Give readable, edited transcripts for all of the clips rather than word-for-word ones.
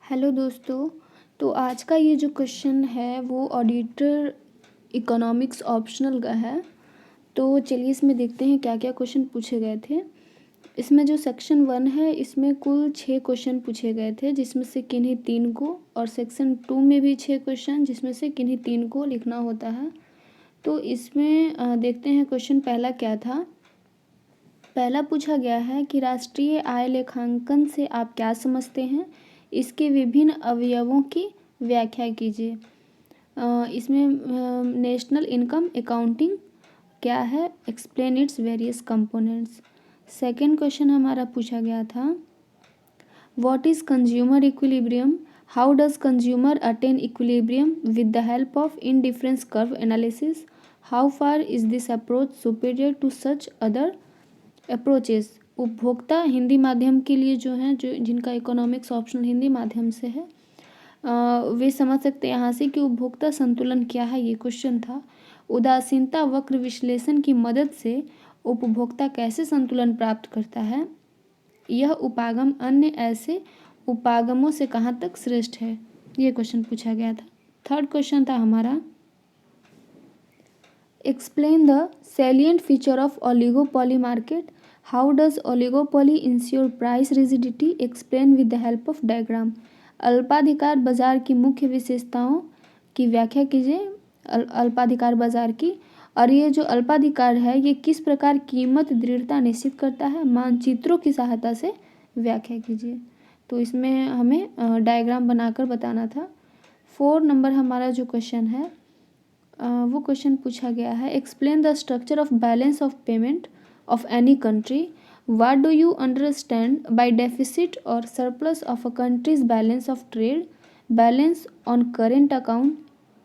Hello दोस्तों। तो आज का ये जो क्वेश्चन है वो ऑडिटर इकोनॉमिक्स ऑप्शनल का है। तो चलिए इसमें देखते हैं क्या क्या क्वेश्चन पूछे गए थे। इसमें जो सेक्शन 1 है इसमें कुल 6 क्वेश्चन पूछे गए थे, जिसमें से किन्हीं 3 को, और सेक्शन 2 में भी 6 क्वेश्चन जिसमें से किन्हीं 3 को लिखना होता है। तो इसमें देखते हैं क्वेश्चन पहला क्या था। पहला पूछा गया है कि राष्ट्रीय आय लेखांकन से आप क्या समझते हैं, इसके विभिन्न अवयवों की व्याख्या कीजिए। इसमें नेशनल इनकम अकाउंटिंग क्या है, explain its various components. Second question हमारा पूछा गया था, what is consumer equilibrium, how does consumer attain equilibrium with the help of indifference curve analysis, how far is this approach superior to such other approaches. उपभोक्ता हिंदी माध्यम के लिए जो हैं, जो जिनका इकोनॉमिक्स ऑप्शनल हिंदी माध्यम से है, वे समझ सकते हैं यहाँ से कि उपभोक्ता संतुलन क्या है, ये क्वेश्चन था। उदासीनता वक्र विश्लेषण की मदद से उपभोक्ता कैसे संतुलन प्राप्त करता है, यह उपागम अन्य ऐसे उपागमों से कहाँ तक श्रेष्ठ है, ये क्वेश्चन पूछा गया था। थर्ड क्वेश्चन था हमारा, explain the salient feature of oligopoly market, how does oligopoly ensure price rigidity, explain with the help of diagram। अल्पाधिकार बाजार की मुख्य विशेषताओं की व्याख्या कीजिए अल्पाधिकार बाजार की, और ये जो अल्पाधिकार है ये किस प्रकार कीमत दृढ़ता निश्चित करता है, मानचित्रों की सहायता से व्याख्या कीजिए। तो इसमें हमें डायग्राम बनाकर बताना था। 4 नंबर हमारा जो क्वेश्चन है वो क्वेश्चन पूछा गया है, explain the structure of balance of payment of any country, what do you understand by deficit और surplus of a country's balance of trade, balance on current account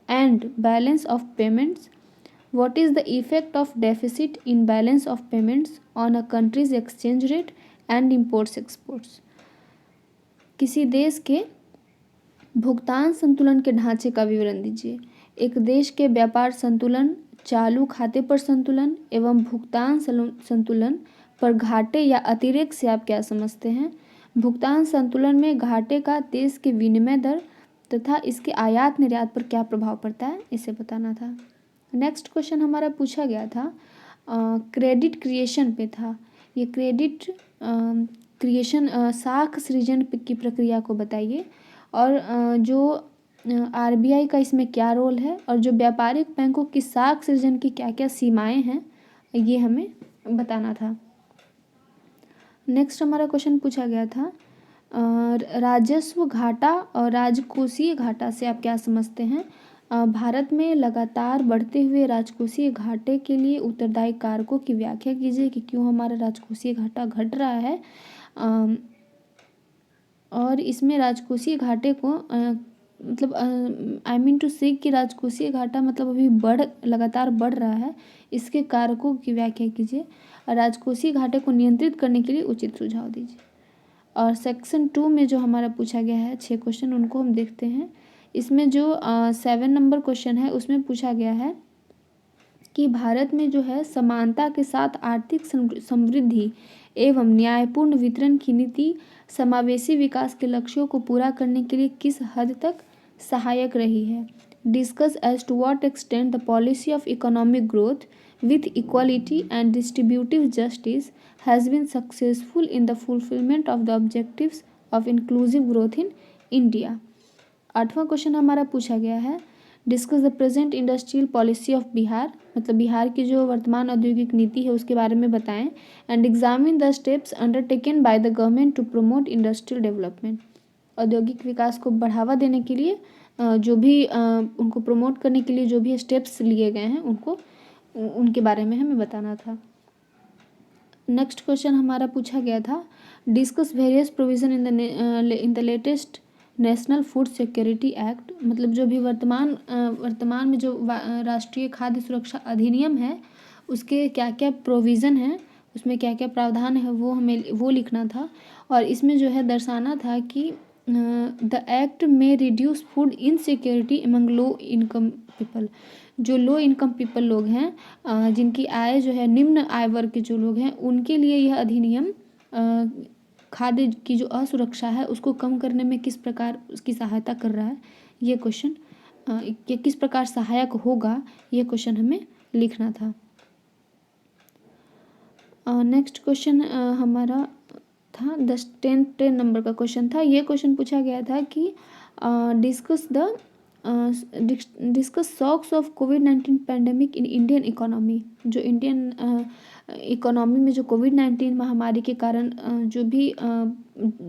and balance of payments, what is the effect of deficit in balance of payments on a country's exchange rate and imports exports. किसी देश के भुगतान संतुलन के ढांचे का विवरण दीजिए। एक देश के व्यापार संतुलन, चालू खाते पर संतुलन एवं भुगतान संतुलन पर घाटे या अतिरेक से आप क्या समझते हैं। भुगतान संतुलन में घाटे का देश के विनिमय दर तथा इसके आयात निर्यात पर क्या प्रभाव पड़ता है, इसे बताना था। नेक्स्ट क्वेश्चन हमारा पूछा गया था, क्रेडिट क्रिएशन पे था। ये क्रेडिट क्रिएशन साख सृजन की प्रक्रिया को बताइए, और जो आरबीआई का इसमें क्या रोल है, और जो व्यापारिक बैंकों की साख सृजन की क्या क्या सीमाएं हैं, ये हमें बताना था। नेक्स्ट हमारा क्वेश्चन पूछा गया था, राजस्व घाटा और राजकोषीय घाटा से आप क्या समझते हैं। भारत में लगातार बढ़ते हुए राजकोषीय घाटे के लिए उत्तरदायी कारकों की व्याख्या कीजिए कि क्यों हमारा राजकोषीय घाटा घट रहा है। और इसमें राजकोषीय घाटे को मतलब आई मीन टू से कि राजकोषीय घाटा मतलब अभी लगातार बढ़ रहा है, इसके कारकों की व्याख्या कीजिए। राजकोषीय घाटे को नियंत्रित करने के लिए उचित सुझाव दीजिए। और सेक्शन 2 में जो हमारा पूछा गया है 6 क्वेश्चन, उनको हम देखते हैं। इसमें जो 7 नंबर क्वेश्चन है उसमें पूछा गया है कि भारत में जो है समानता के साथ आर्थिक समृद्धि एवं न्यायपूर्ण वितरण की नीति समावेशी विकास के लक्ष्यों को पूरा करने के लिए किस हद तक सहायक रही है। Discuss as to what extent the policy of economic growth with equality and distributive justice has been successful in the fulfilment of the objectives of inclusive growth in India. 8वां क्वेश्चन हमारा पूछा गया है, discuss the present industrial policy of Bihar, मतलब बिहार की जो वर्तमान औद्योगिक नीति है उसके बारे में बताएं। And examine the steps undertaken by the government to promote industrial development. औद्योगिक विकास को बढ़ावा देने के लिए जो भी उनको प्रमोट करने के लिए जो भी स्टेप्स लिए गए हैं उनके बारे में हमें बताना था। नेक्स्ट क्वेश्चन हमारा पूछा गया था, discuss various provision in the latest national food security act, मतलब जो भी वर्तमान में जो राष्ट्रीय खाद्य सुरक्षा अधिनियम है उसके क्या क्या प्रोविज़न हैं, उसमें क्या क्या प्रावधान है, वो लिखना था। और इसमें जो है दर्शाना था कि द एक्ट में reduce food insecurity among low income people. जो लो इनकम पीपल लोग हैं, जिनकी आय जो है निम्न आय वर्ग के जो लोग हैं, उनके लिए यह अधिनियम खाद्य की जो असुरक्षा है उसको कम करने में किस प्रकार उसकी सहायता कर रहा है, ये क्वेश्चन ये किस प्रकार सहायक होगा, ये क्वेश्चन हमें लिखना था। नेक्स्ट क्वेश्चन हमारा था 10 नंबर का क्वेश्चन था। ये क्वेश्चन पूछा गया था कि डिस्कस शॉक्स ऑफ कोविड-19 पैंडेमिक इन इंडियन इकोनॉमी। जो इंडियन इकोनॉमी में जो कोविड-19 महामारी के कारण जो भी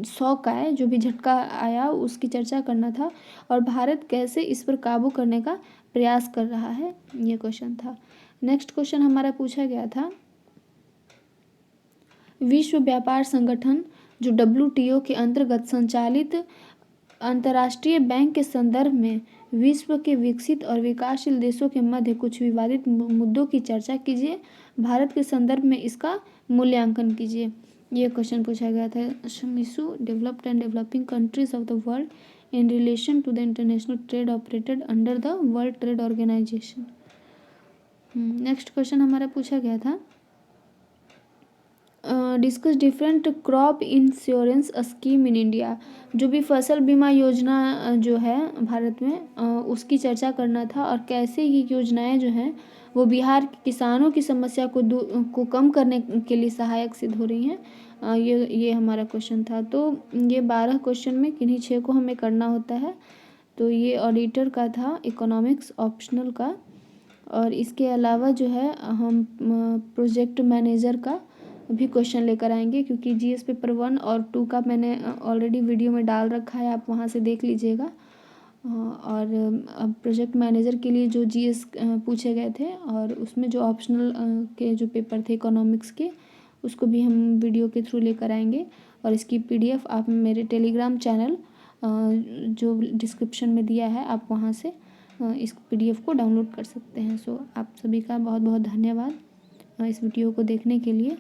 शॉक आया, जो भी झटका आया, उसकी चर्चा करना था और भारत कैसे इस पर काबू करने का प्रयास कर रहा है, ये क्वेश्चन था। नेक्स्ट क्वेश्चन हमारा पूछा गया था विश्व व्यापार संगठन जो WTO के अंतर्गत संचालित अंतर्राष्ट्रीय बैंक के संदर्भ में विश्व के विकसित और विकासशील देशों के मध्य कुछ विवादित मुद्दों की चर्चा कीजिए, भारत के संदर्भ में इसका मूल्यांकन कीजिए, ये क्वेश्चन पूछा गया था। Issue developed and developing countries of the world in relation to the international trade operated under the world trade organization. Next question हमारा पूछा गया था discuss different crop insurance scheme in India. जो भी फसल बीमा योजना जो है भारत में उसकी चर्चा करना था और कैसे ये योजनाएं जो हैं वो बिहार के किसानों की समस्या को कम करने के लिए सहायक सिद्ध हो रही हैं। ये हमारा क्वेश्चन था। तो ये 12 क्वेश्चन में किन्हीं 6 को हमें करना होता है। तो ये ऑडिटर का था, इकोनॉमिक्स ऑप्शनल का, और इसके अलावा जो है हम प्रोजेक्ट मैनेजर का भी क्वेश्चन लेकर आएंगे, क्योंकि GS पेपर 1 और 2 का मैंने ऑलरेडी वीडियो में डाल रखा है, आप वहाँ से देख लीजिएगा। और अब प्रोजेक्ट मैनेजर के लिए जो GS पूछे गए थे और उसमें जो ऑप्शनल के जो पेपर थे इकोनॉमिक्स के, उसको भी हम वीडियो के थ्रू लेकर आएंगे। और इसकी PDF आप मेरे टेलीग्राम चैनल जो डिस्क्रिप्शन में दिया है, आप वहाँ से इस PDF को डाउनलोड कर सकते हैं। सो आप सभी का बहुत बहुत धन्यवाद इस वीडियो को देखने के लिए।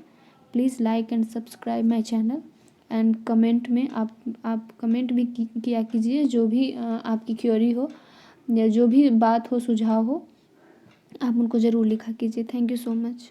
Please like and subscribe my channel and comment में आप कमेंट भी किया कीजिए, जो भी आपकी क्वेरी हो या जो भी बात हो, सुझाव हो, आप उनको ज़रूर लिखा कीजिए। Thank you so much.